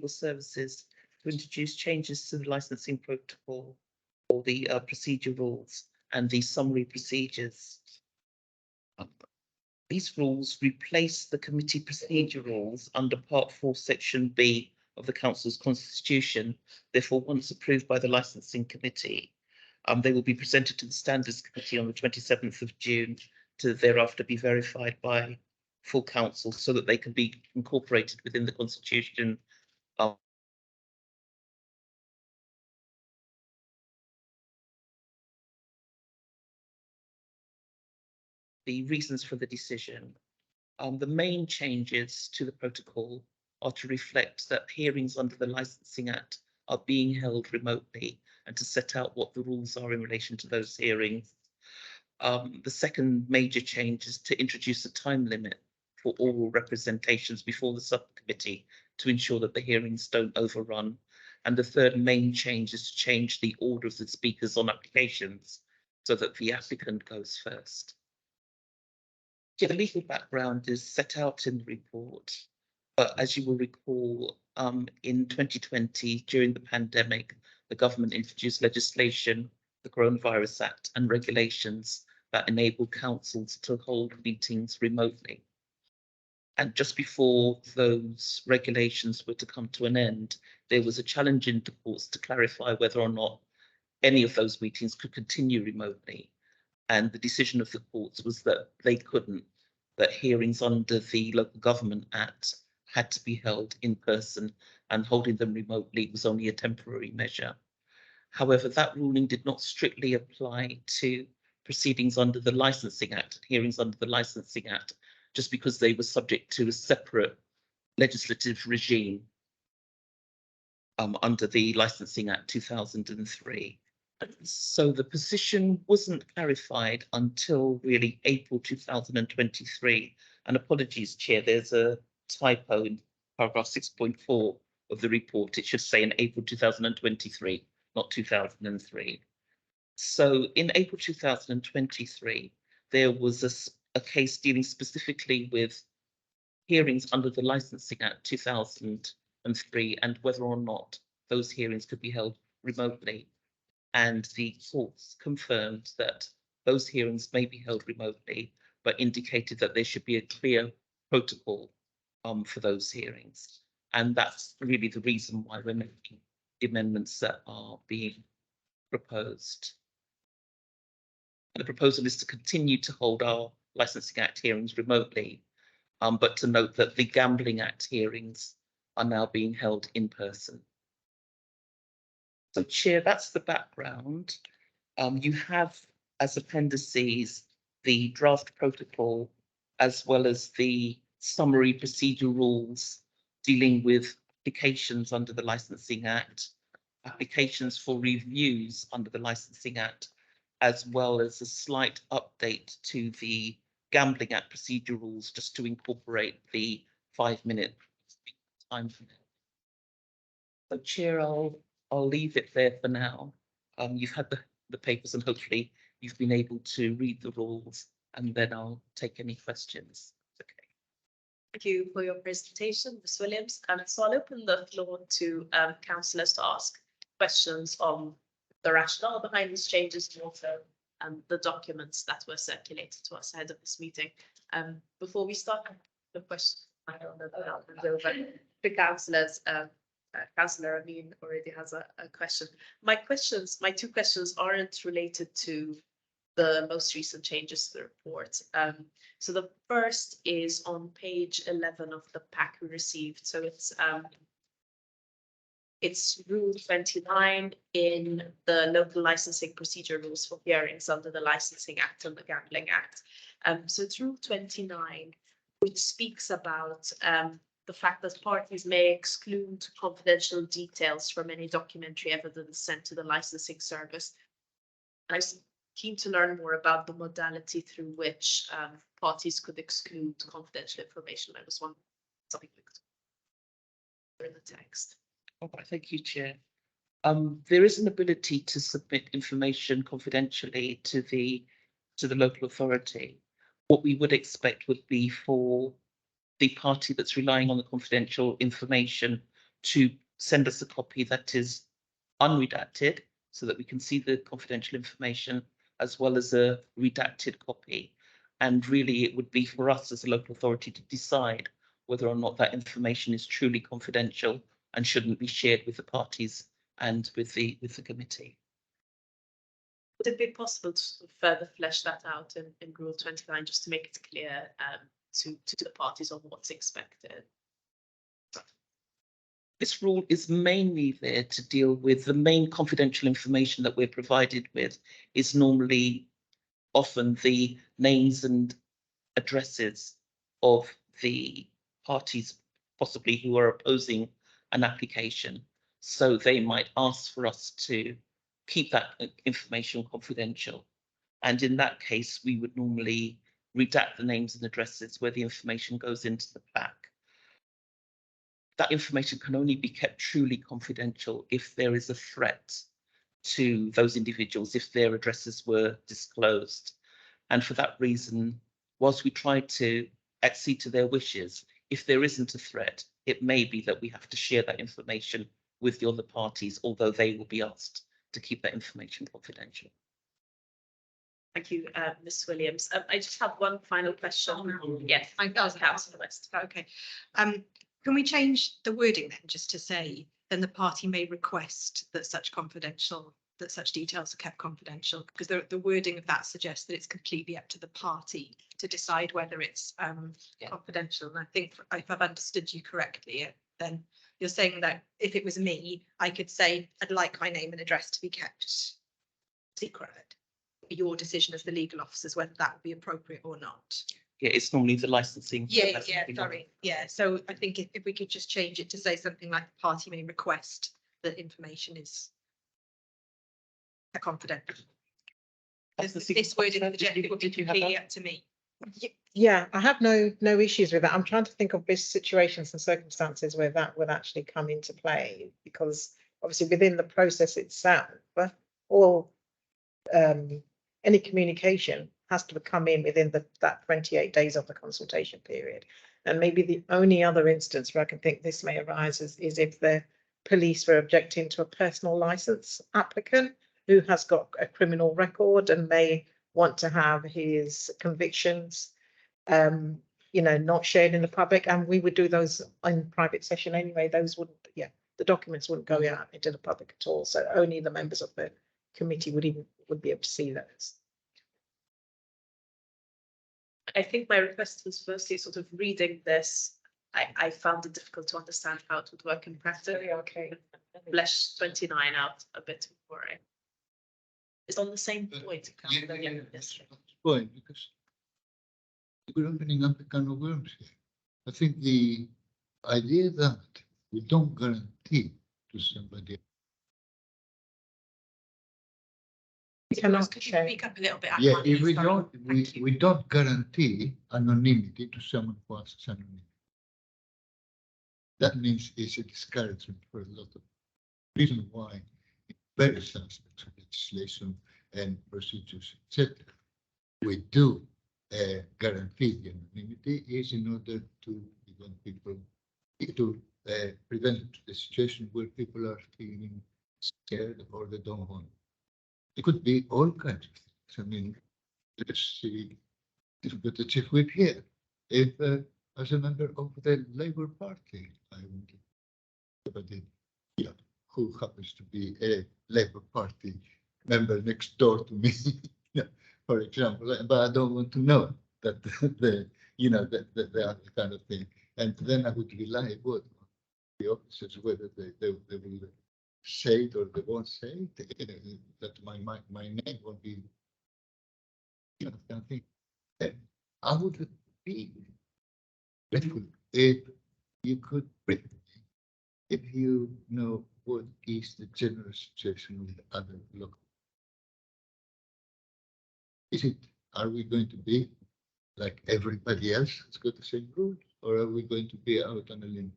Legal Services to introduce changes to the licensing protocol or the procedure rules and the summary procedures. These rules replace the committee procedure rules under Part 4, Section B of the Council's Constitution. Therefore, once approved by the Licensing Committee, they will be presented to the Standards Committee on the 27th of June to thereafter be verified by full council so that they can be incorporated within the Constitution. The reasons for the decision. The main changes to the protocol are to reflect that hearings under the Licensing Act are being held remotely and to set out what the rules are in relation to those hearings. The second major change is to introduce a time limit for oral representations before the subcommittee to ensure that the hearings don't overrun. And the third main change is to change the order of the speakers on applications so that the applicant goes first. The legal background is set out in the report, but as you will recall, in 2020, during the pandemic, the government introduced legislation, the Coronavirus Act, and regulations that enable councils to hold meetings remotely. And just before those regulations were to come to an end, there was a challenge in the courts to clarify whether or not any of those meetings could continue remotely. And the decision of the courts was that they couldn't, that hearings under the Local Government Act had to be held in person and holding them remotely was only a temporary measure. However, that ruling did not strictly apply to proceedings under the Licensing Act, hearings under the Licensing Act, just because they were subject to a separate legislative regime under the Licensing Act 2003. So the position wasn't clarified until really April 2023. And apologies, Chair, there's a typo in paragraph 6.4 of the report. It should say in April 2023, not 2003. So in April 2023, there was a case dealing specifically with hearings under the Licensing Act 2003 and whether or not those hearings could be held remotely. And the courts confirmed that those hearings may be held remotely, but indicated that there should be a clear protocol for those hearings. And that's really the reason why we're making the amendments that are being proposed. And the proposal is to continue to hold our Licensing Act hearings remotely, but to note that the Gambling Act hearings are now being held in person. So, Chair, that's the background. You have as appendices the draft protocol as well as the summary procedure rules dealing with applications under the Licensing Act, applications for reviews under the Licensing Act, as well as a slight update to the Gambling Act procedure rules just to incorporate the 5-minute time limit. So, Chair, I'll leave it there for now. You've had the papers and hopefully you've been able to read the rules and then I'll take any questions. Okay. Thank you for your presentation, Ms. Williams. And so I'll open the floor to councillors to ask questions on the rationale behind these changes and also the documents that were circulated to us ahead of this meeting. Before we start the questions, I don't know over to councillors. Councillor Amin already has a question. My two questions aren't related to the most recent changes to the report. So the first is on page 11 of the pack we received. So it's Rule 29 in the local licensing procedure rules for hearings under the Licensing Act and the Gambling Act. So it's Rule 29, which speaks about the fact that parties may exclude confidential details from any documentary evidence sent to the licensing service. I was keen to learn more about the modality through which parties could exclude confidential information. I was wondering something we could in the text. Oh, thank you, Chair. There is an ability to submit information confidentially to the local authority. What we would expect would be for the party that's relying on the confidential information to send us a copy that is unredacted so that we can see the confidential information, as well as a redacted copy. And really it would be for us as a local authority to decide whether or not that information is truly confidential and shouldn't be shared with the parties and with the committee. Would it be possible to sort of further flesh that out in Rule 29, just to make it clear to the parties on what's expected? This rule is mainly there to deal with the main confidential information that we're provided with is normally often the names and addresses of the parties possibly who are opposing an application. So they might ask for us to keep that information confidential. And in that case, we would normally redact the names and addresses where the information goes into the pack. That information can only be kept truly confidential if there is a threat to those individuals, if their addresses were disclosed. And for that reason, whilst we try to accede to their wishes, if there isn't a threat, it may be that we have to share that information with the other parties, although they will be asked to keep that information confidential. Thank you, Ms. Williams. I just have one final question. Yes, Councillor West. Okay. Can we change the wording then, just to say, then the party may request that such details are kept confidential? Because the wording of that suggests that it's completely up to the party to decide whether it's confidential. And I think if I've understood you correctly, then you're saying that if it was me, I could say I'd like my name and address to be kept secret. Your decision as the legal officers whether that would be appropriate or not. Yeah, it's normally the licensing. Sorry. Yeah, so I think if we could just change it to say something like the party may request that information is confidential. This wording of the objective would be completely up to me. Yeah, I have no issues with that. I'm trying to think of this situations and circumstances where that would actually come into play, because obviously within the process itself, all any communication has to come in within that 28 days of the consultation period. And maybe the only other instance where I can think this may arise is if the police were objecting to a personal license applicant who has got a criminal record and may want to have his convictions not shared in the public, and we would do those in private session anyway. Those wouldn't, the documents wouldn't go out into the public at all, so only the members of the committee would be able to see those. I think my request was firstly sort of reading this. I found it difficult to understand how it would work in practice. Okay. Flesh 29 out a bit more. It's on the same point. Point, because we're opening up a can of worms here. I think the idea that we don't guarantee to somebody. Cannot speak up a little bit. Yeah, if we don't guarantee anonymity to someone who asks anonymity. That means it's a discouragement for a lot of reasons why in various aspects of legislation and procedures, etc. We do guarantee the anonymity is in order to prevent people prevent the situation where people are feeling scared or they don't want. It could be all kinds of things. I mean, let's see, but the chief whip here, if as a member of the Labour Party, I want somebody who happens to be a Labour Party member next door to me, for example, but I don't want to know that the other kind of thing, and then I would rely on the officers whether they will say it or they won't say it, that my name won't be, kind of thing. And I would be grateful if you could bring me, if you know what is the general situation with other local. Are we going to be like everybody else that's got the same rules, or are we going to be out on a limb?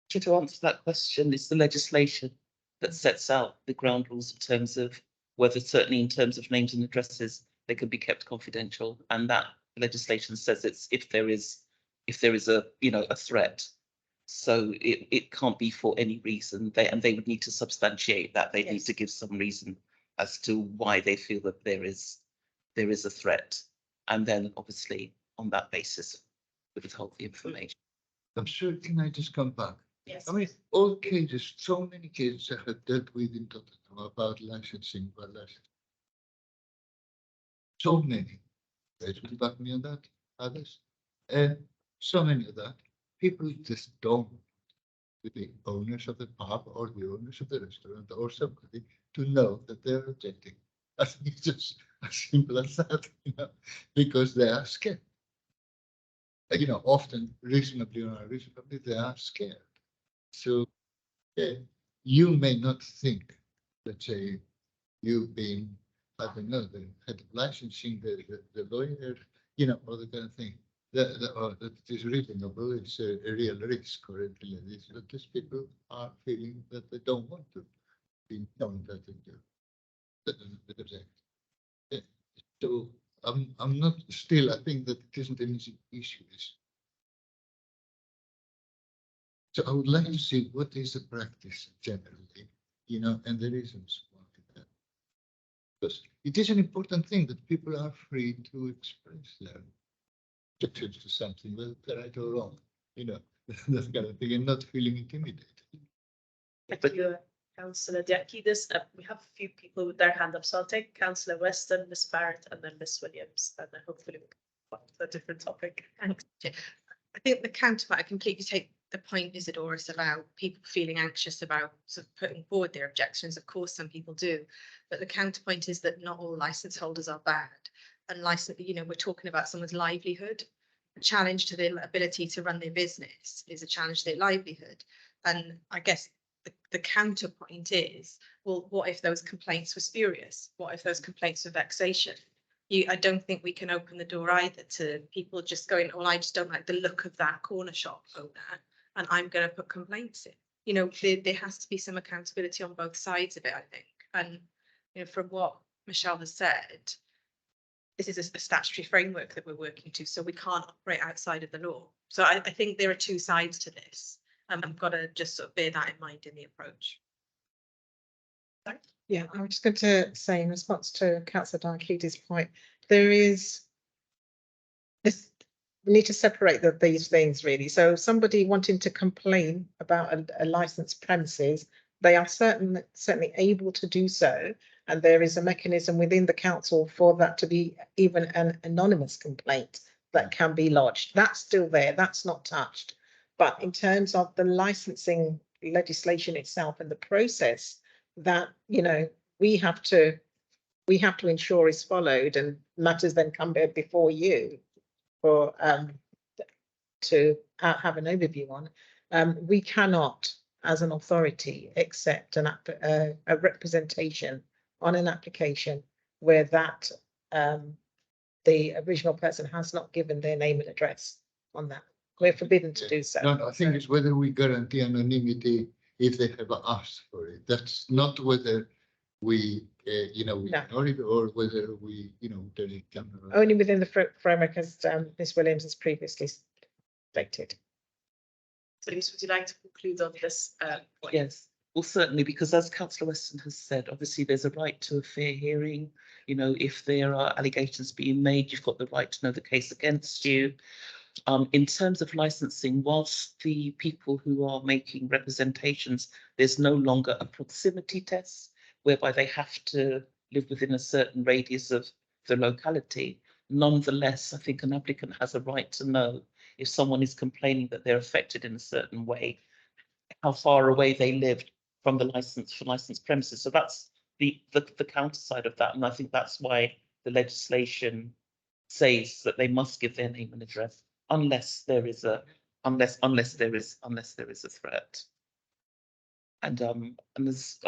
To answer that question, it's the legislation that sets out the ground rules in terms of whether, certainly in terms of names and addresses, they can be kept confidential, and that legislation says it's if there is a a threat. So it can't be for any reason. They would need to substantiate that. They need Yes. to give some reason as to why they feel that there is a threat. And then obviously on that basis, withhold the information. I'm sure, can I just come back? Yes. I mean, all cases, so many cases I have dealt with in Tottenham about licensing, so many. Guys will back me on that, others. And so many of that, people just don't want the owners of the pub or the owners of the restaurant or somebody to know that they're objecting. I think it's just as simple as that, because they are scared. Often reasonably or unreasonably, they are scared. So you may not think, let's say, you being, I don't know, the head of licensing, the lawyer, all that kind of thing, that it is reasonable, it's a real risk or anything like this, but these people are feeling that they don't want to be known that they do. So I'm not still, I think that it isn't an easy issue. So I would like to see what is the practice generally, and the reasons why that. Because it is an important thing that people are free to express their objections to something, whether they're right or wrong, that kind of thing, and not feeling intimidated. Thank you, Councillor Diakidis. We have a few people with their hand up, so I'll take Councillor Weston, Miss Barrett, and then Miss Williams, and then hopefully we'll go on to a different topic. Thanks. I think the counterpart, I completely take the point, Isidoris, about people feeling anxious about sort of putting forward their objections. Of course, some people do, but the counterpoint is that not all license holders are bad. And we're talking about someone's livelihood. A challenge to their ability to run their business is a challenge to their livelihood. And I guess the counterpoint is, well, what if those complaints were spurious? What if those complaints were vexation? I don't think we can open the door either to people just going, well, I just don't like the look of that corner shop owner, and I'm going to put complaints in. There has to be some accountability on both sides of it, I think. And from what Michelle has said, this is a statutory framework that we're working to, so we can't operate outside of the law. So I think there are two sides to this, and I've got to just sort of bear that in mind in the approach. Yeah, I was just going to say in response to Councillor Diakidis' point, there is this, we need to separate these things really. So somebody wanting to complain about a licensed premises, they are certainly able to do so, and there is a mechanism within the council for that to be even an anonymous complaint that can be lodged. That's still there, that's not touched. But in terms of the licensing legislation itself and the process that we have to ensure is followed, and matters then come before you for to have an overview on, we cannot as an authority accept a representation on an application where that the original person has not given their name and address on that. We're forbidden to do so. No, I think it's whether we guarantee anonymity if they have asked for it. That's not whether we, we ignore it, or whether we, turn it down. Only within the framework as Ms Williams has previously stated. So, would you like to conclude on this point? Yes, well, certainly, because as Councillor Weston has said, obviously there's a right to a fair hearing. If there are allegations being made, you've got the right to know the case against you. In terms of licensing, whilst the people who are making representations, there's no longer a proximity test whereby they have to live within a certain radius of the locality. Nonetheless, I think an applicant has a right to know if someone is complaining that they're affected in a certain way, how far away they lived from the licensed premises. So that's the counter side of that. And I think that's why the legislation says that they must give their name and address unless there is a threat. And as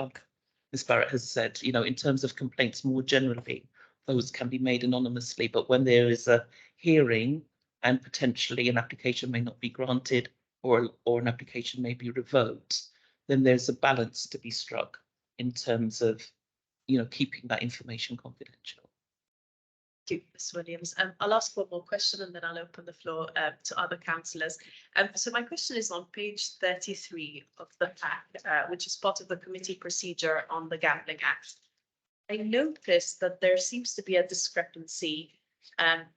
Ms Barrett has said, in terms of complaints more generally, those can be made anonymously, but when there is a hearing and potentially an application may not be granted or an application may be revoked, then there's a balance to be struck in terms of keeping that information confidential. you, Ms Williams. I'll ask one more question and then I'll open the floor to other councillors. So my question is on page 33 of the pack, which is part of the committee procedure on the Gambling Act. I noticed that there seems to be a discrepancy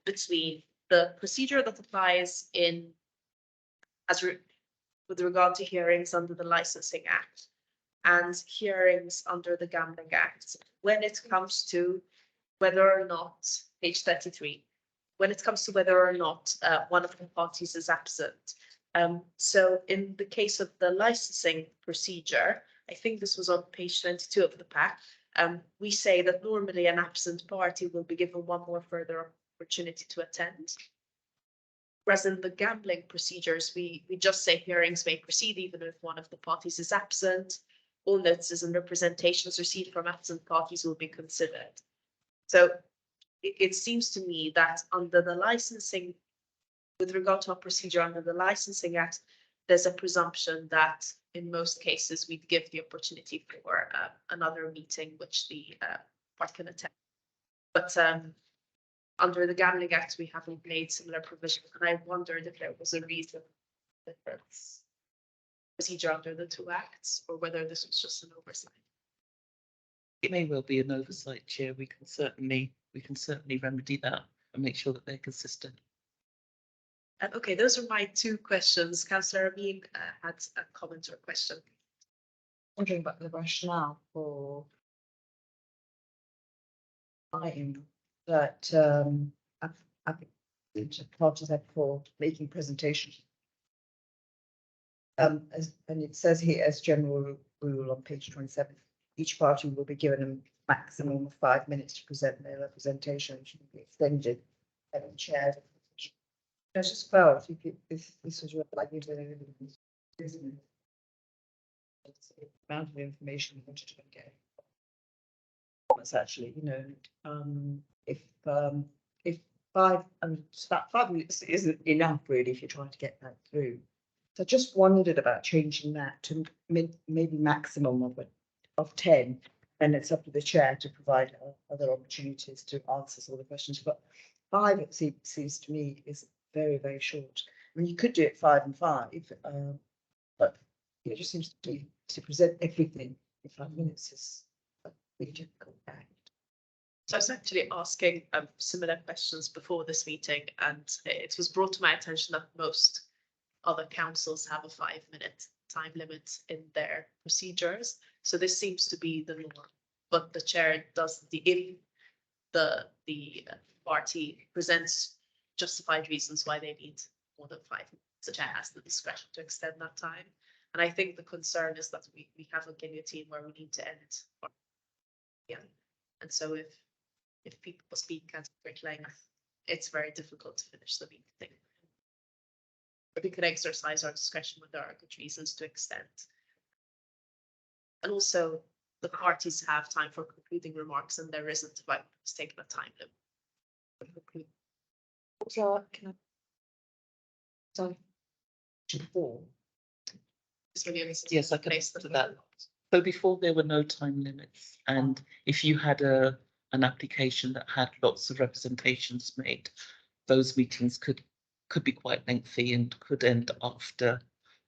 between the procedure that applies in with regard to hearings under the Licensing Act and hearings under the Gambling Act when it comes to whether or not, page 33, when it comes to whether or not one of the parties is absent. So in the case of the licensing procedure, I think this was on page 22 of the pack, we say that normally an absent party will be given one more further opportunity to attend. Whereas in the gambling procedures, we just say hearings may proceed even if one of the parties is absent. All notices and representations received from absent parties will be considered. So it seems to me that under the licensing, with regard to a procedure under the Licensing Act, there's a presumption that in most cases we'd give the opportunity for another meeting which the part can attend. But under the Gambling Act, we haven't made similar provisions, and I wondered if there was a reason for difference procedure under the two acts, or whether this was just an oversight. It may well be an oversight, Chair. We can certainly remedy that and make sure that they're consistent. Okay, those are my two questions. Councillor Amin had a comment or a question. Wondering about the rationale for finding that parties have for making presentations. And it says here as general rule on page 27, each party will be given a maximum of 5 minutes to present their representation, which will be extended and chaired. I just felt if this was like you did, amount of information you wanted to get. That's actually, you know, if 5 that 5 minutes isn't enough really if you're trying to get that through. So I just wondered about changing that to maybe maximum of 10, and it's up to the chair to provide other opportunities to answer all the questions. But 5, it seems to me, is very, very short. I mean, you could do it 5 and 5, but it just seems to be to present everything in 5 minutes is a really difficult act. So I was actually asking similar questions before this meeting, and it was brought to my attention that most other councils have a 5-minute time limit in their procedures. So this seems to be the norm, but the chair does if the party presents justified reasons why they need more than 5 minutes, the chair has the discretion to extend that time. And I think the concern is that we have a guillotine where we need to end. Yeah, and so if people speak at great length, it's very difficult to finish the meeting. But we can exercise our discretion when there are good reasons to extend. And also, the parties have time for concluding remarks, and there isn't about taking a time limit. So can I? Sorry. Before. Yes, I can answer to that. So before there were no time limits, and if you had an application that had lots of representations made, those meetings could be quite lengthy and could end after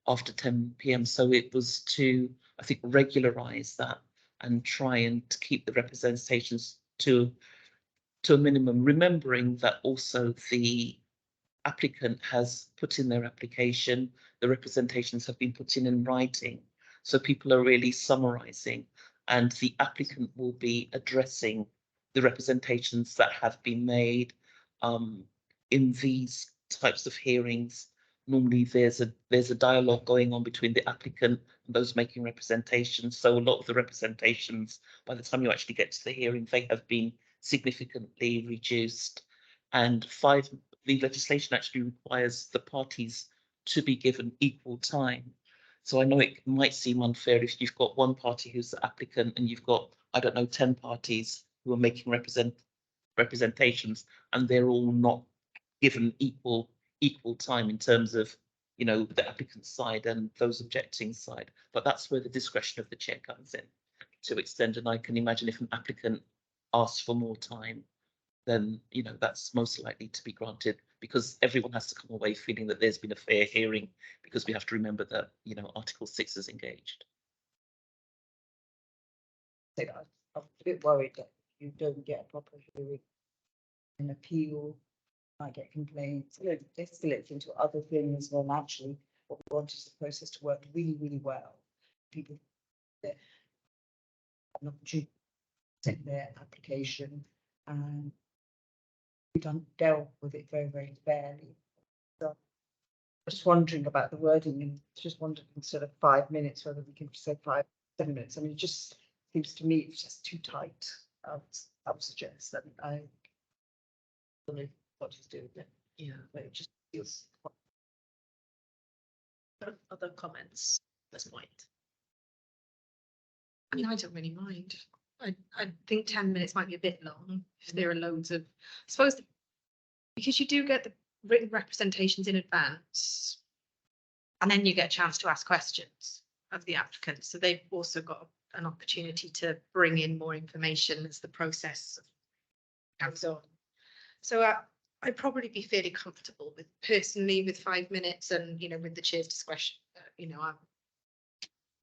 10 p.m. So it was to, I think, regularize that and try and keep the representations to a minimum, remembering that also the applicant has put in their application, the representations have been put in writing. So people are really summarizing, and the applicant will be addressing the representations that have been made. In these types of hearings, normally there's a dialogue going on between the applicant and those making representations. So a lot of the representations, by the time you actually get to the hearing, they have been significantly reduced. And the legislation actually requires the parties to be given equal time. So I know it might seem unfair if you've got one party who's the applicant and you've got, I don't know, 10 parties who are making representations, and they're all not given equal time in terms of, you know, the applicant's side and those objecting side. But that's where the discretion of the chair comes in to extend. And I can imagine if an applicant asks for more time, then, you know, that's most likely to be granted because everyone has to come away feeling that there's been a fair hearing, because we have to remember that, you know, Article 6 is engaged. Say that I'm a bit worried that you don't get a proper hearing, an appeal, might get complaints, you know, escalates into other things when actually what we want is the process to work really, really well. People that have an opportunity to send their application and we don't dealt with it very, very fairly. So just wondering about the wording and just wondering instead of 5 minutes, whether we can say 7 minutes. I mean, it just seems to me it's just too tight. I would suggest that I don't know what he's doing there, Yeah. but it just feels quite. Other comments at this point? I mean, I don't really mind. I think 10 minutes might be a bit long if there are loads of, I suppose, because you do get the written representations in advance. And then you get a chance to ask questions of the applicant. So they've also got an opportunity to bring in more information as the process goes on. So I'd probably be fairly comfortable with personally with 5 minutes and, you know, with the chair's discretion, you know, on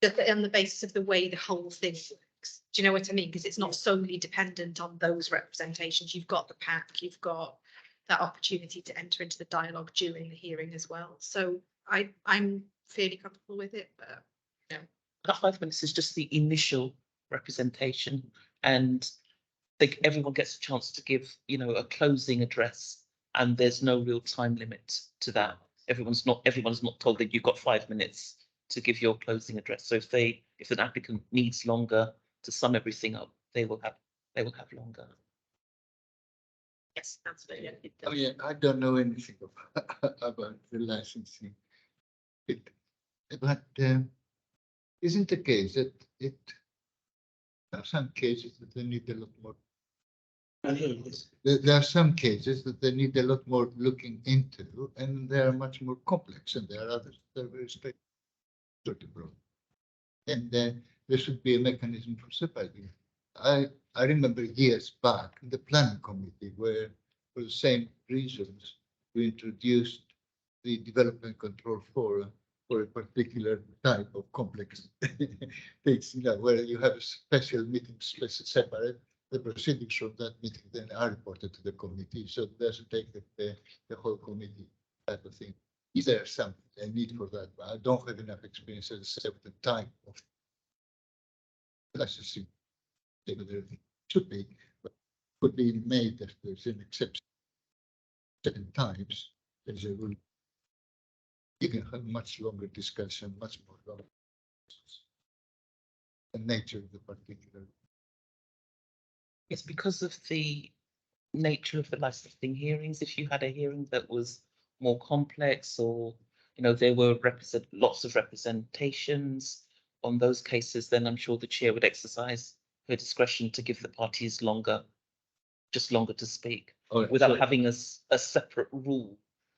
the basis of the way the whole thing works. Do you know what I mean? Because it's not solely dependent on those representations. You've got the pack, you've got that opportunity to enter into the dialogue during the hearing as well. So I'm fairly comfortable with it, but you know. That 5 minutes is just the initial representation, and everyone gets a chance to give, you know, a closing address, and there's no real time limit to that. Everyone's not told that you've got 5 minutes to give your closing address. So if an applicant needs longer to sum everything up, they will have longer. Yes, absolutely. Oh, yeah, I don't know anything about the licensing. But isn't the case that there are some cases that they need a lot more. There are some cases that they need a lot more looking into, and they are much more complex, and there are others that are very straight. And then there should be a mechanism for separating. I remember years back in the planning committee where, for the same reasons, we introduced the development control forum for a particular type of complex things, you know, where you have a special meeting separate. The proceedings from that meeting then are reported to the committee, so it doesn't take the whole committee type of thing. Is there some need for that? But I don't have enough experience as a certain type of licensing. There should be, but could be made if there's an exception. Certain times, there's a rule. You can have much longer discussion, much more long. The nature of the particular. It's because of the nature of the licensing hearings. If you had a hearing that was more complex, or, you know, there were lots of representations on those cases, then I'm sure the chair would exercise her discretion to give the parties longer to speak, without having a separate rule,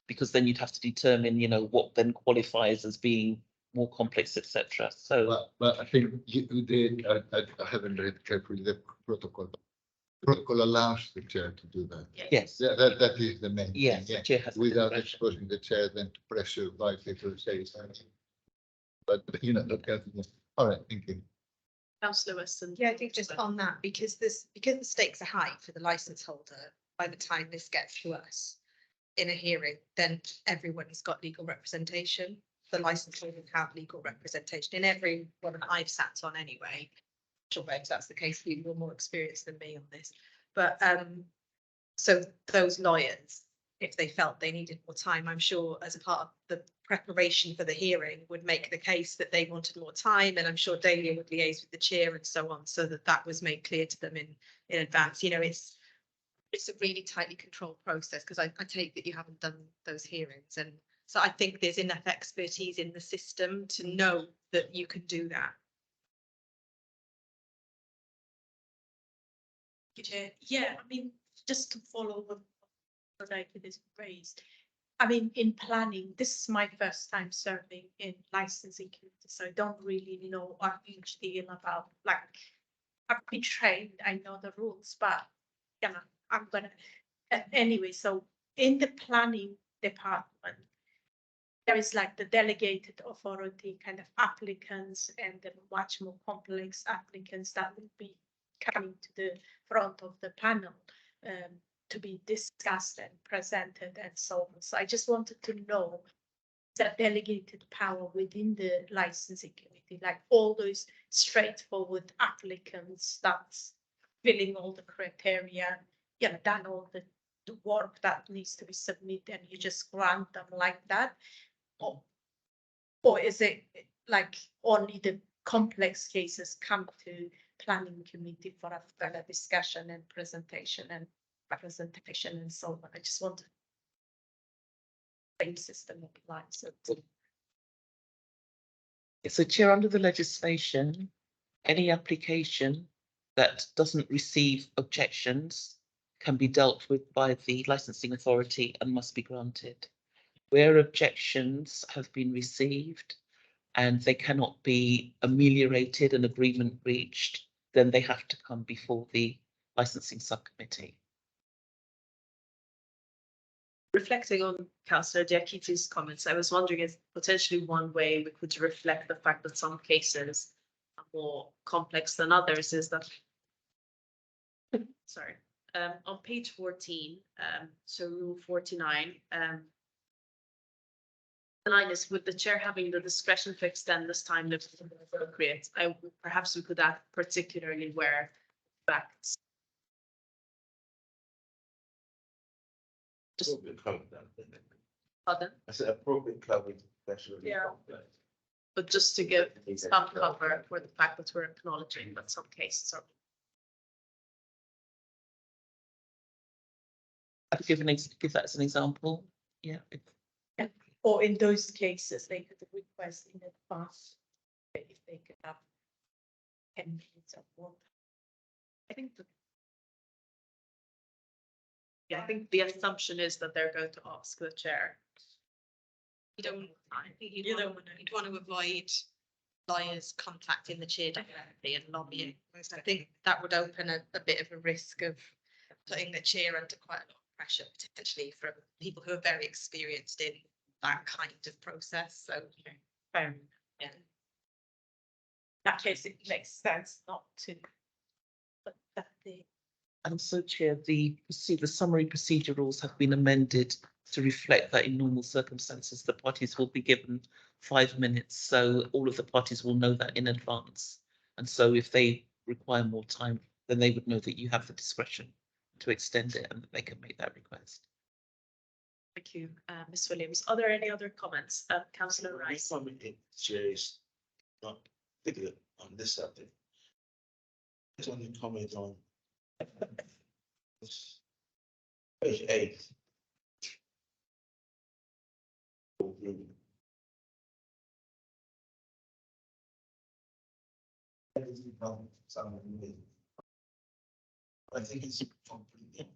because then you'd have to determine, you know, what then qualifies as being more complex, etc. So, but I think I haven't read carefully the protocol. The protocol allows the chair to do that. yes, That is the main yes, thing. the chair has the Without discretion. exposing the chair then to pressure by people to say something. But you know, all right, thank you. Councillor Weston. Yeah, I think just on that, because the stakes are high for the license holder, by the time this gets to us in a hearing, then everyone has got legal representation. The license holder have legal representation in every one that I've sat on anyway. Sure, if that's the case, you're more experienced than me on this. But so those lawyers, if they felt they needed more time, I'm sure as a part of the preparation for the hearing would make the case that they wanted more time, and I'm sure Dahlia would liaise with the chair and so on, so that was made clear to them in advance. You know, it's a really tightly controlled process, because I take that you haven't done those hearings, and so I think there's enough expertise in the system to know that you can do that. Yeah, I mean, just to follow what David has raised. I mean, in planning, this is my first time serving in licensing committee, so I don't really know a huge deal about, like, I've been trained, I know the rules, but you know, I'm gonna, anyway, so in the planning department, there is like the delegated authority kind of applicants and the much more complex applicants that will be coming to the front of the panel to be discussed and presented and so on. So I just wanted to know that delegated power within the licensing committee, like all those straightforward applicants that's filling all the criteria, you know, done all the work that needs to be submitted, and you just grant them like that? Or is it like only the complex cases come to planning committee for a further discussion and presentation and representation and so on? I just want to same system applies. So Chair, under the legislation, any application that doesn't receive objections can be dealt with by the licensing authority and must be granted. Where objections have been received and they cannot be ameliorated and agreement reached, then they have to come before the licensing subcommittee. Reflecting on Councillor Diakiti's comments, I was wondering if potentially one way we could reflect the fact that some cases are more complex than others is that, sorry, on page 14, so rule 49, the line is with the chair having the discretion to extend this time limit if appropriate. Perhaps we could add particularly where facts. Just pardon? I said appropriate coverage. Yeah. But just to give some cover for the fact that we're acknowledging that some cases are. I could give that as an example. Yeah. Or in those cases, they could request in advance if they could have 10 minutes of work. I think yeah, I think the assumption is that they're going to ask the chair. You don't want to avoid lawyers contacting the chair directly and lobbying. I think that would open a bit of a risk of putting the chair under quite a lot of pressure, potentially from people who are very experienced in that kind of process. So, Yeah. In that case, it makes sense not to. But that the And also, Chair, the summary procedure rules have been amended to reflect that in normal circumstances, the parties will be given 5 minutes. So all of the parties will know that in advance. And so if they require more time, then they would know that you have the discretion to extend it and that they can make that request. Thank you, Ms. Williams. Are there any other comments? Councillor Rice. Chair is not particular on this subject. It's only comment on page 8. I think it's completely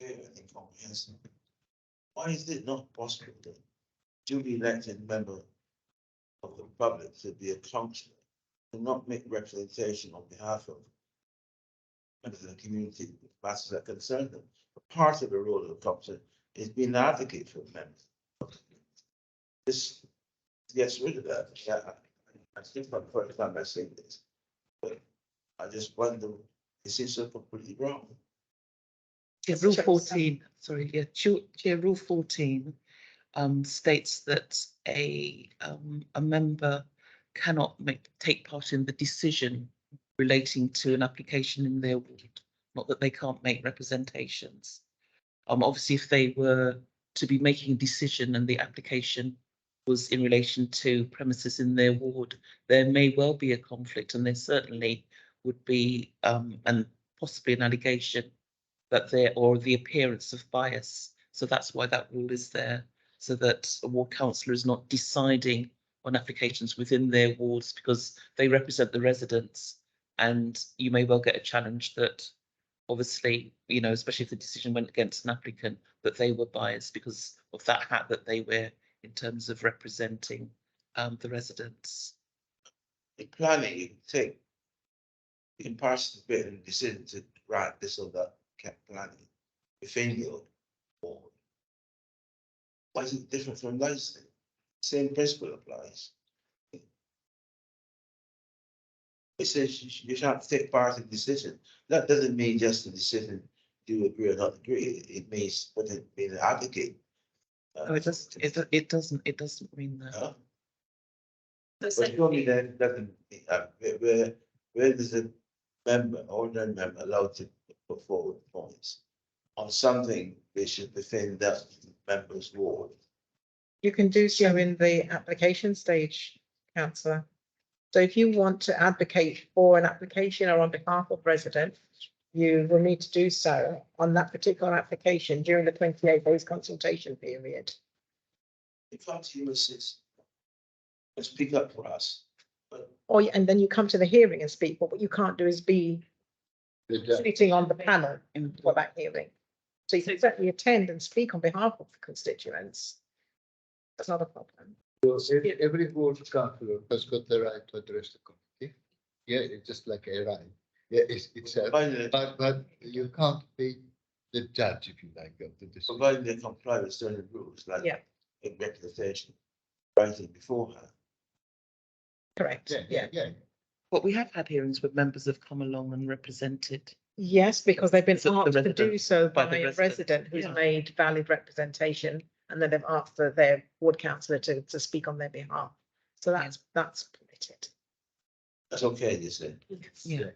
fair and comprehensive. Why is it not possible that duly elected member of the public to be a councillor and not make representation on behalf of members of the community matters that concern them? Part of the role of the councillor is being an advocate for members. This gets rid of that. Yeah, I think my first time I say this, but I just wonder, is it so completely wrong? Yeah, Rule 14, sorry, yeah, Chair, Rule 14 states that a member cannot take part in the decision relating to an application in their ward, not that they can't make representations. Obviously, if they were to be making a decision and the application was in relation to premises in their ward, there may well be a conflict, and there certainly would be and possibly an allegation that there or the appearance of bias. So that's why that rule is there, so that a ward councillor is not deciding on applications within their wards because they represent the residents, and you may well get a challenge that obviously, you know, especially if the decision went against an applicant, that they were biased because of that hat that they wear in terms of representing the residents. In planning, you can pass the bit and decision to grant this or that kept planning within your ward. Why is it different from licensing? Same principle applies. It says you have to take part in the decision. That doesn't mean just the decision, do you agree or not agree, it means what it means advocate. No, it doesn't mean that. Huh? The But surely then doesn't, where does a member, ordinary member allowed to put forward points on something which is within that member's ward? You can do so in the application stage, councillor. So if you want to advocate for an application or on behalf of resident, you will need to do so on that particular application during the 28 days consultation period. In fact, you assist. And speak up for us. Or, and then you come to the hearing and speak, but what you can't do is be The judge. sitting on the panel for that hearing. So you can certainly attend and speak on behalf of the constituents. That's not a problem. So every board councillor has got the right to address the committee. Yeah, it's just like a right. Yeah, it's a, but you can't be the judge, if you like, of the decision. Provided they comply with certain rules, like Yeah. in representation, writing beforehand. Correct. Yeah. But we have had hearings where members have come along and represented. Yes, because they've been So the asked to do resident- so by by the a resident who's yeah. made valid representation, and then they've asked their ward councillor to speak on their behalf. So that's permitted. That's okay, you say. Yeah.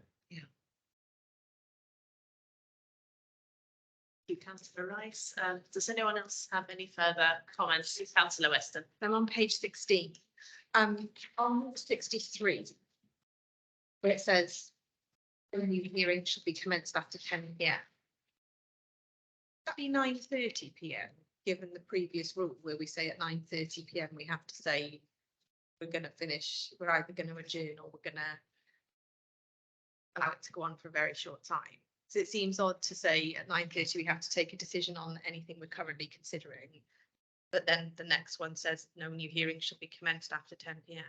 Thank you, councillor Rice. Does anyone else have any further comments? Councillor Weston. I'm on page 16. On 63, where it says the new hearing should be commenced after 10 p.m. That'd be 9:30 p.m. given the previous rule where we say at 9:30 p.m. we have to say we're going to finish, we're either going to adjourn or we're going to allow it to go on for a very short time. So it seems odd to say at 9:30 we have to take a decision on anything we're currently considering. But then the next one says no new hearing shall be commenced after 10 p.m.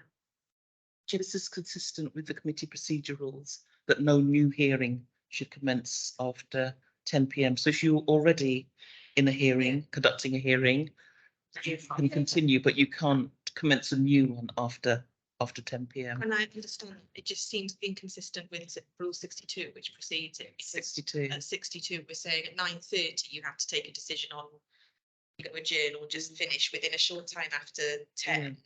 This is consistent with the committee procedure rules that no new hearing should commence after 10 p.m. So if you're already in a hearing, conducting a hearing, you can continue, but you can't commence a new one after 10 p.m. And I understand it just seems inconsistent with rule 62, which precedes it. because 62. At 62, we're saying at 9:30 you have to take a decision on you're going to adjourn or just finish within a short time after 10.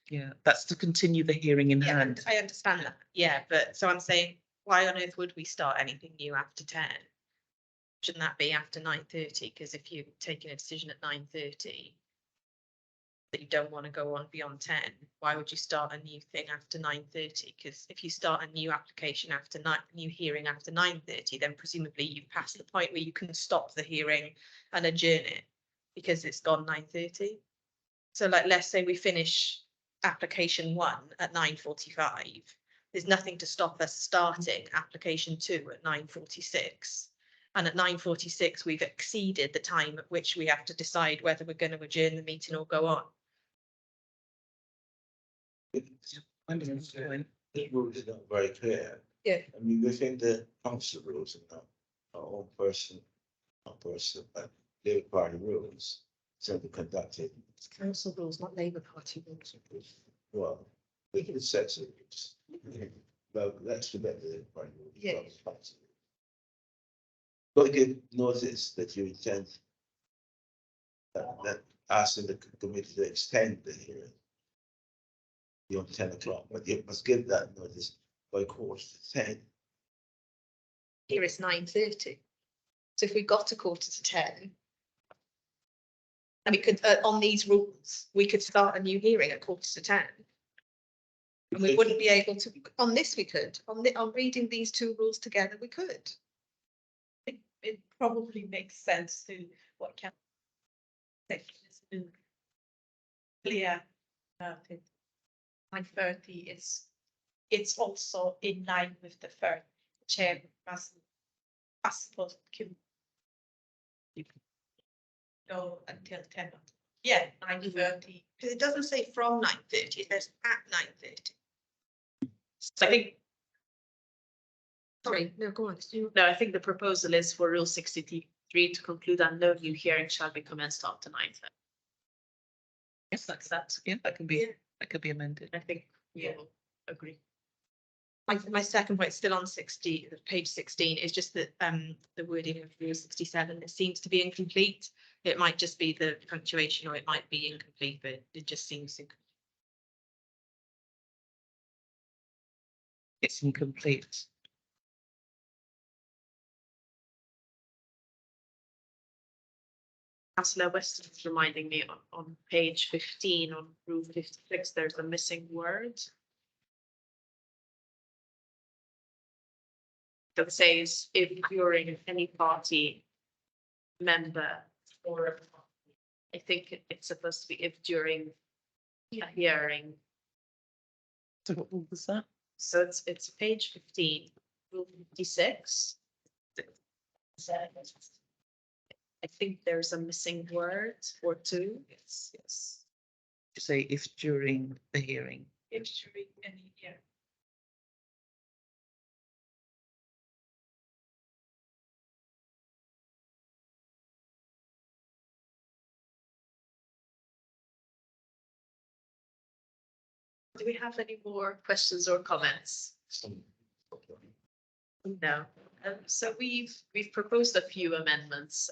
Yeah, that's to continue the hearing in Yeah, hand. I understand that. Yeah, but so I'm saying, why on earth would we start anything new after 10? Shouldn't that be after 9:30? Because if you're taking a decision at 9:30 that you don't want to go on beyond 10, why would you start a new thing after 9:30? Because if you start a new application after new hearing after 9:30, then presumably you've passed the point where you can stop the hearing and adjourn it because it's gone 9:30. So like, let's say we finish application 1 at 9:45. There's nothing to stop us starting application 2 at 9:46. And at 9:46, we've exceeded the time at which we have to decide whether we're going to adjourn the meeting or go on. The rule is not very clear. Yeah. I mean, within the council rules and our own not person, but Labour Party rules, so we conducted, It's council rules, not Labour Party rules. well, it sets it. Well, let's forget the Labour Party rules. Yeah. But give notice that you intend that asking the committee to extend the hearing beyond 10 o'clock, but you must give that notice by 9:45. Here it's 9:30. So if we got a 9:45, and we could, on these rules, we could start a new hearing at 9:45. And we wouldn't be able to, on this we could, on reading these two rules together, we could. It probably makes sense to what can. Clear. 9:30 is, it's also in line with the first chair must. Possible can. Go until 10. Yeah, 9:30. Because it doesn't say from 9:30, it says at 9:30. So I think Sorry, no, go on. No, I think the proposal is for Rule 63 to conclude that no new hearing shall be commenced after 9:30. Yes, That's that. yeah, that could be amended. I think we all agree. My second point, still on 60, page 16, is just that the wording of Rule 67, it seems to be incomplete. It might just be the punctuation or it might be incomplete, but it just seems incomplete. It's incomplete. Councillor Weston is reminding me on page 15 on Rule 56, there's a missing word. That says if during any party member or I think it's supposed to be if during a hearing. So what rule was that? So it's page 15, Rule 56. I think there's a missing word or two. Yes, yes. You say if during the hearing. If during any, yeah. Do we have any more questions or comments? No. So we've proposed a few amendments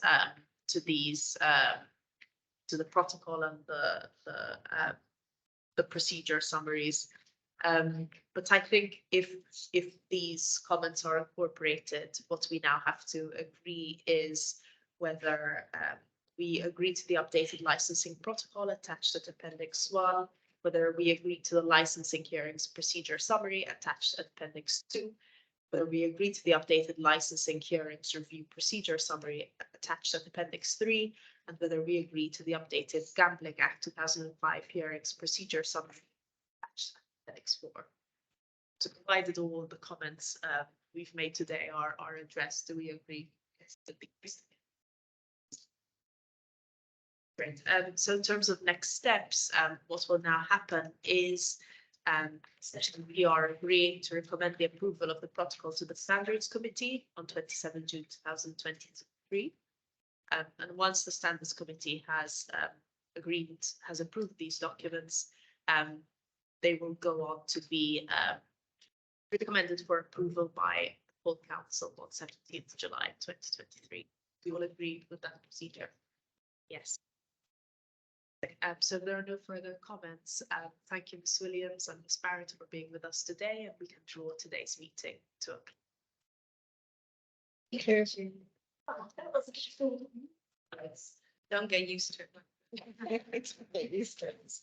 to these to the protocol and the procedure summaries. But I think if these comments are incorporated, what we now have to agree is whether we agree to the updated licensing protocol attached at Appendix 1, whether we agree to the licensing hearings procedure summary attached at Appendix 2, whether we agree to the updated licensing hearings review procedure summary attached at Appendix 3, and whether we agree to the updated Gambling Act 2005 hearings procedure summary attached at Appendix 4. So provided all the comments we've made today are addressed, do we agree? Yes, great. So in terms of next steps, what will now happen is essentially we are agreeing to recommend the approval of the protocol to the Standards Committee on 27 June 2023. And once the Standards Committee has approved these documents, they will go on to be recommended for approval by the full council on 17th July 2023. We will agree with that procedure. Yes. So there are no further comments. Thank you, Ms. Williams and Ms. Barrett for being with us today, and we can draw today's meeting to a close. Thank you. Don't get used to it. It's very useless.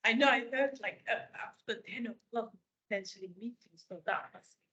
I know, I heard like after 10 o'clock, potentially meetings, so that must